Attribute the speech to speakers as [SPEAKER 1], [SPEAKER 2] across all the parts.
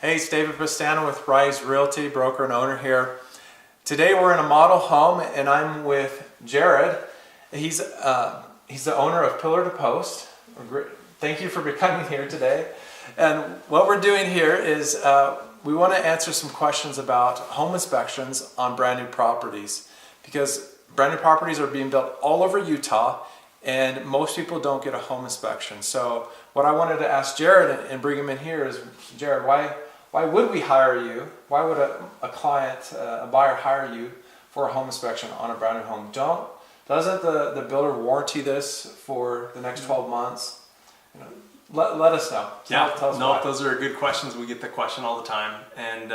[SPEAKER 1] Hey, it's David Pestana with Rise Realty, broker and owner here. Today we're in a model home and I'm with Jared. He's the owner of Pillar to Post. Thank you for coming here today. And what we're doing here is we want to answer some questions about home inspections on brand new properties, because brand new properties are being built all over Utah and most people don't get a home inspection. So what I wanted to ask Jared and bring him in here is, Jared, why would we hire you? Why would a client, a buyer hire you for a home inspection on a brand new home? Doesn't the builder warranty this for the next 12 months? Let us know.
[SPEAKER 2] Tell us
[SPEAKER 1] why.
[SPEAKER 2] Those are good questions. We get the question all the time. And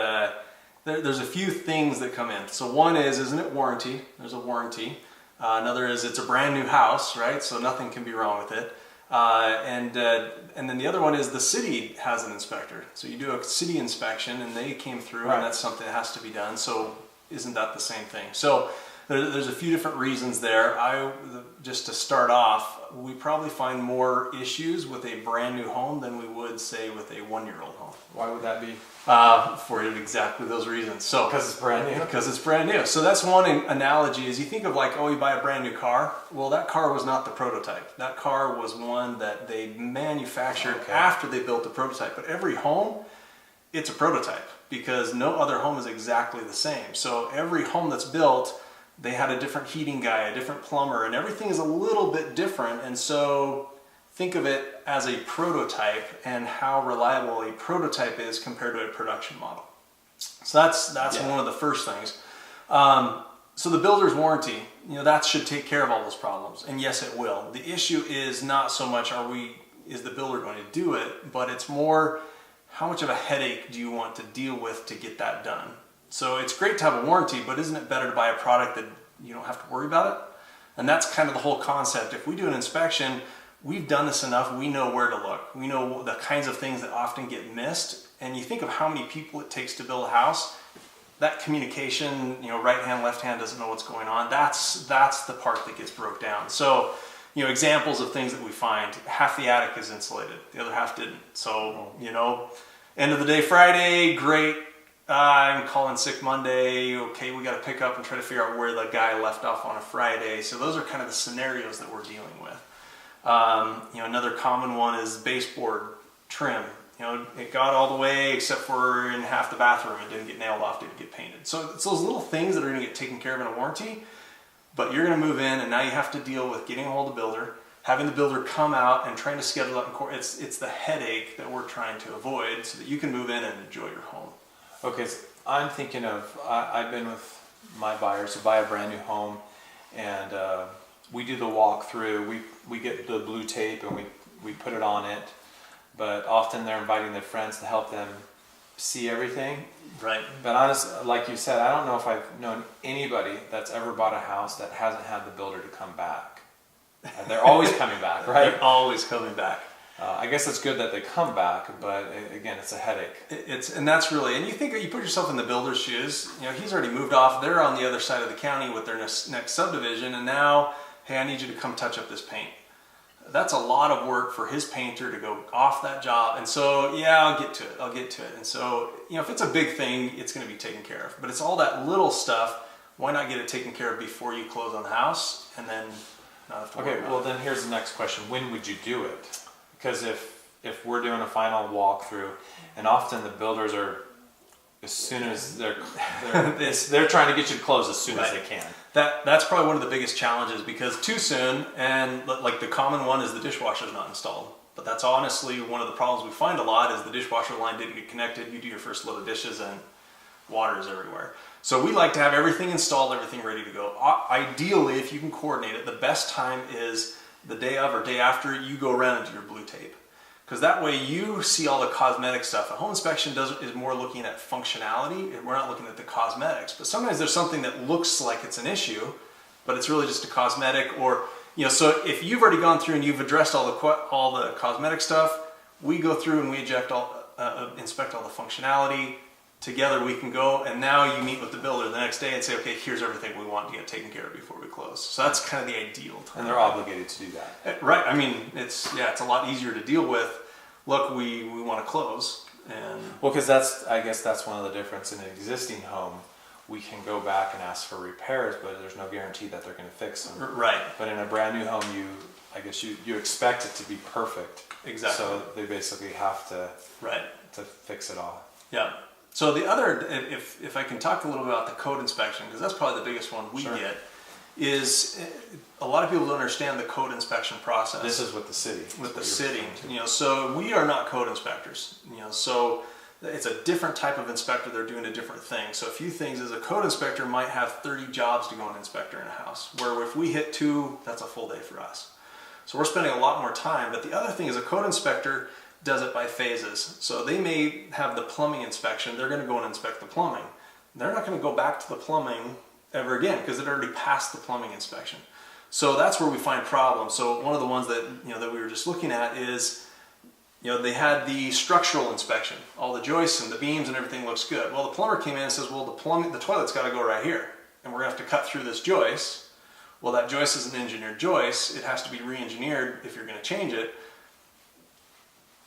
[SPEAKER 2] there's a few things that come in. So one is, isn't it warranty? There's a warranty. Another is it's a brand new house, right? So nothing can be wrong with it. And then the other one is the city has an inspector. So you do a city inspection and they came through, right, and that's something that has to be done. So isn't that the same thing? So there's a few different reasons there. Just to start off, we probably find more issues with a brand new home than we would, say, with a one-year-old home.
[SPEAKER 1] Why would that be?
[SPEAKER 2] For exactly those reasons. So
[SPEAKER 1] because it's brand new.
[SPEAKER 2] Because it's brand new. So that's one analogy. Is you think of like, oh, you buy a brand new car. Well, that car was not the prototype. That car was one that they manufactured after they built the prototype. But every home, it's a prototype because no other home is exactly the same. So every home that's built, they had a different heating guy, a different plumber, and everything is a little bit different. And so think of it as a prototype and how reliable a prototype is compared to a production model. So that's one of the first things. So the builder's warranty, that should take care of all those problems. And yes, it will. The issue is not so much is the builder going to do it, but it's more how much of a headache do you want to deal with to get that done? So it's great to have a warranty, but isn't it better to buy a product that you don't have to worry about it? And that's kind of the whole concept. If we do an inspection, we've done this enough, we know where to look. We know the kinds of things that often get missed. And you think of how many people it takes to build a house, that communication, right hand, left hand doesn't know what's going on. That's the part that gets broke down. So, examples of things that we find, half the attic is insulated, the other half didn't. So, end of the day Friday, great. I'm calling sick Monday. Okay, we got to pick up and try to figure out where the guy left off on a Friday. So those are kind of the scenarios that we're dealing with. Another common one is baseboard trim. It got all the way except for in half the bathroom. It didn't get nailed off, didn't get painted. So it's those little things that are going to get taken care of in a warranty. But you're going to move in and now you have to deal with getting a hold of the builder, having the builder come out and trying to schedule it in court. It's the headache that we're trying to avoid so that you can move in and enjoy your home.
[SPEAKER 1] Okay, so I'm thinking of, I've been with my buyers who buy a brand new home and we do the walkthrough. We get the blue tape and we put it on it, but often they're inviting their friends to help them see everything.
[SPEAKER 2] Right.
[SPEAKER 1] But honestly, like you said, I don't know if I've known anybody that's ever bought a house that hasn't had the builder to come back. They're always coming back, right?
[SPEAKER 2] They're always coming back.
[SPEAKER 1] I guess it's good that they come back, but again, it's a headache.
[SPEAKER 2] And that's really, and you put yourself in the builder's shoes. He's already moved off. They're on the other side of the county with their next subdivision, and now, hey, I need you to come touch up this paint. That's a lot of work for his painter to go off that job. And so, yeah, I'll get to it. And so, if it's a big thing, it's going to be taken care of. But it's all that little stuff. Why not get it taken care of before you close on the house, and then not have to worry about it?
[SPEAKER 1] Well, then here's the next question. When would you do it? Because if we're doing a final walkthrough, and often the builders are, as soon as they're trying to get you to close as soon as they can.
[SPEAKER 2] That's probably one of the biggest challenges, because too soon, and like the common one is the dishwasher's not installed. But that's honestly one of the problems we find a lot is the dishwasher line didn't get connected. You do your first load of dishes and water is everywhere. So we like to have everything installed, everything ready to go. Ideally, if you can coordinate it, the best time is the day of or day after you go around and do your blue tape. Because that way you see all the cosmetic stuff. A home inspection is more looking at functionality, and we're not looking at the cosmetics. But sometimes there's something that looks like it's an issue, but it's really just a cosmetic. Or, so if you've already gone through and you've addressed all the cosmetic stuff, we go through and we inspect all the functionality. Together we can go, and now you meet with the builder the next day and say, okay, here's everything we want to get taken care of before we close. So that's kind of the ideal time.
[SPEAKER 1] And they're obligated to do that.
[SPEAKER 2] Right. I mean, it's a lot easier to deal with. Look, we want to close. And
[SPEAKER 1] Well, because I guess that's one of the difference in an existing home. We can go back and ask for repairs, but there's no guarantee that they're going to fix them.
[SPEAKER 2] right,
[SPEAKER 1] But in a brand new home, I guess you expect it to be perfect.
[SPEAKER 2] exactly.
[SPEAKER 1] So they basically have to
[SPEAKER 2] Right.
[SPEAKER 1] fix it all.
[SPEAKER 2] Yeah. So the other, if I can talk a little bit about the code inspection, because that's probably the biggest one we
[SPEAKER 1] Sure.
[SPEAKER 2] get, is a lot of people don't understand the code inspection process.
[SPEAKER 1] This is with the city.
[SPEAKER 2] With the
[SPEAKER 1] That's what you're
[SPEAKER 2] city,
[SPEAKER 1] referring to.
[SPEAKER 2] so we are not code inspectors, so it's a different type of inspector. They're doing a different thing. So a few things is a code inspector might have 30 jobs to go and inspector in a house, where if we hit 2, that's a full day for us. So we're spending a lot more time. But the other thing is a code inspector does it by phases. So they may have the plumbing inspection. They're going to go and inspect the plumbing. They're not going to go back to the plumbing ever again because it already passed the plumbing inspection. So that's where we find problems. So one of the ones that that we were just looking at is, they had the structural inspection, all the joists and the beams and everything looks good. Well, the plumber came in and says, well, the toilet's got to go right here, and we're going to have to cut through this joist. Well, that joist is an engineered joist. It has to be re-engineered if you're going to change it.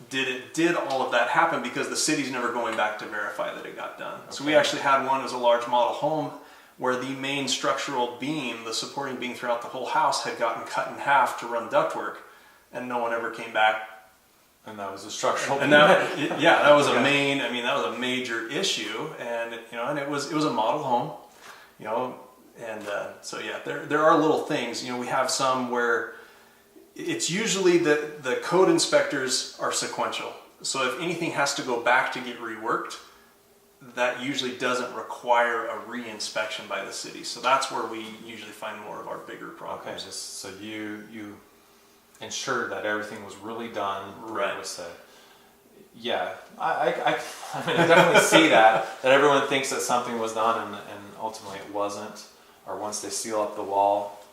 [SPEAKER 2] Did all of that happen? Because the city's never going back to verify that it got done. Okay. So we actually had one as a large model home where the main structural beam, the supporting beam throughout the whole house, had gotten cut in half to run ductwork, and no one ever came back.
[SPEAKER 1] And that was a structural.
[SPEAKER 2] And that was a main. I mean, that was a major issue, and and it was a model home, and so yeah, there are little things. We have some where it's usually the code inspectors are sequential. So if anything has to go back to get reworked, that usually doesn't require a re-inspection by the city. So that's where we usually find more of our bigger problems.
[SPEAKER 1] Okay, just so you ensured that everything was really done.
[SPEAKER 2] Right.
[SPEAKER 1] Was said. Yeah, I mean, I definitely see that everyone thinks that something was done and ultimately it wasn't, or once they seal up the wall,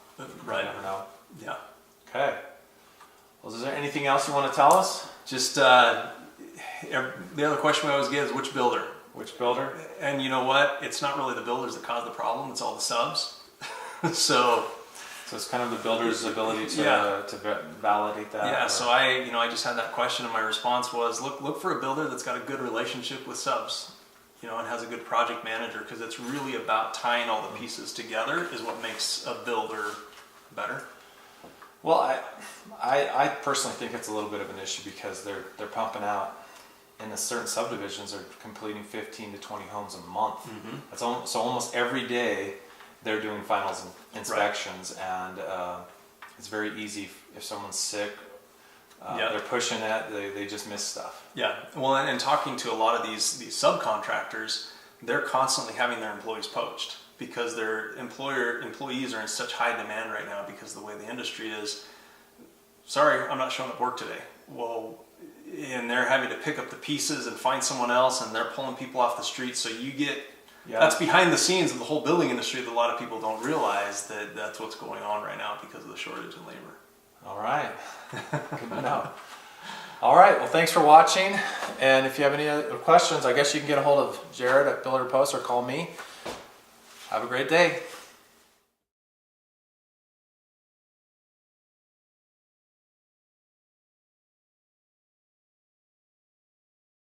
[SPEAKER 2] right.
[SPEAKER 1] You never know.
[SPEAKER 2] Yeah.
[SPEAKER 1] Okay. Well, is there anything else you want to tell us?
[SPEAKER 2] Just the other question we always get is which builder?
[SPEAKER 1] Which builder?
[SPEAKER 2] And you know what? It's not really the builders that cause the problem. It's all the subs. So
[SPEAKER 1] it's kind of the builder's ability to validate that.
[SPEAKER 2] Yeah. So I just had that question, and my response was look for a builder that's got a good relationship with subs, and has a good project manager, because it's really about tying all the pieces together is what makes a builder better.
[SPEAKER 1] Well, I personally think it's a little bit of an issue because they're pumping out. In the certain subdivisions, are completing 15 to 20 homes a month. Mm-hmm. So almost every day they're doing finals inspections, right. And it's very easy if someone's sick. They're pushing it. They just miss stuff. Yeah.
[SPEAKER 2] Well, and talking to a lot of these subcontractors, they're constantly having their employees poached because their employees are in such high demand right now because of the way the industry is. Sorry, I'm not showing up work today. Well. And they're having to pick up the pieces and find someone else, and they're pulling people off the street. So you get that's behind the scenes of the whole building industry that a lot of people don't realize that's what's going on right now because of the shortage in labor.
[SPEAKER 1] All right, good to know. All right, well, thanks for watching. And if you have any other questions, I guess you can get a hold of Jared at Builder Post or call me. Have a great day.